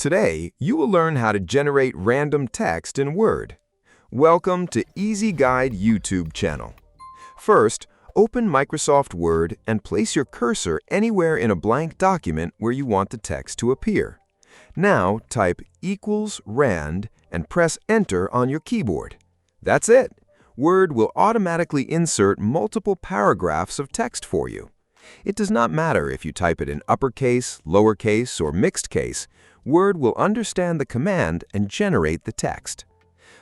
Today, you will learn how to generate random text in Word. Welcome to Easy Guide YouTube channel. First, open Microsoft Word and place your cursor anywhere in a blank document where you want the text to appear. Now, type =rand and press Enter on your keyboard. That's it. Word will automatically insert multiple paragraphs of text for you. It does not matter if you type it in uppercase, lowercase, or mixed case. Word will understand the command and generate the text.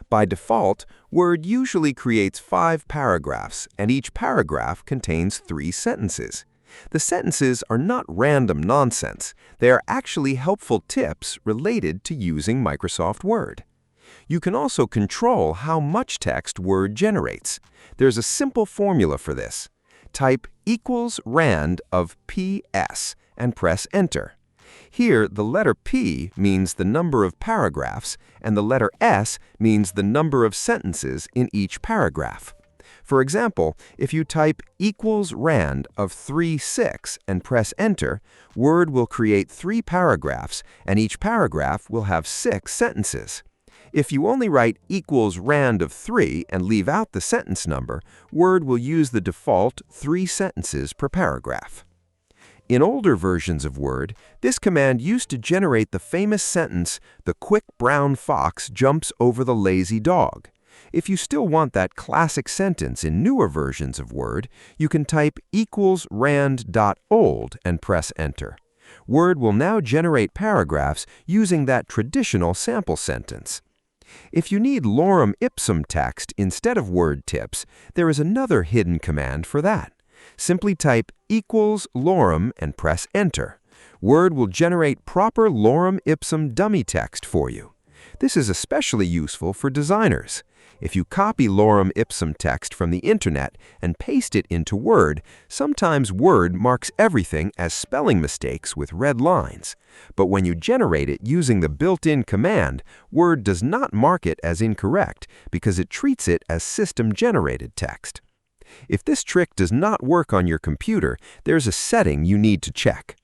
By default, Word usually creates 5 paragraphs, and each paragraph contains 3 sentences. The sentences are not random nonsense. They are actually helpful tips related to using Microsoft Word. You can also control how much text Word generates. There's a simple formula for this. Type =rand of PS and press Enter. Here, the letter P means the number of paragraphs, and the letter S means the number of sentences in each paragraph. For example, if you type =rand of 36 and press Enter, Word will create 3 paragraphs, and each paragraph will have 6 sentences. If you only write =rand of 3 and leave out the sentence number, Word will use the default 3 sentences per paragraph. In older versions of Word, this command used to generate the famous sentence, "The quick brown fox jumps over the lazy dog." If you still want that classic sentence in newer versions of Word, you can type rand.old and press Enter. Word will now generate paragraphs using that traditional sample sentence. If you need Lorem Ipsum text instead of word tips, there is another hidden command for that. Simply type =lorem and press Enter. Word will generate proper Lorem Ipsum dummy text for you. This is especially useful for designers. If you copy Lorem Ipsum text from the internet and paste it into Word, sometimes Word marks everything as spelling mistakes with red lines. But when you generate it using the built-in command, Word does not mark it as incorrect because it treats it as system-generated text. If this trick does not work on your computer, there's a setting you need to check.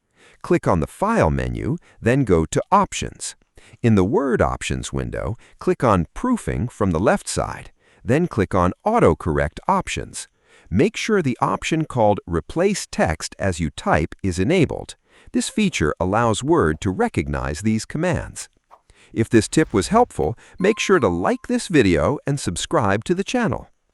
Click on the File menu, then go to Options. In the Word Options window, click on Proofing from the left side, then click on Autocorrect Options. Make sure the option called Replace Text as you type is enabled. This feature allows Word to recognize these commands. If this tip was helpful, make sure to like this video and subscribe to the channel.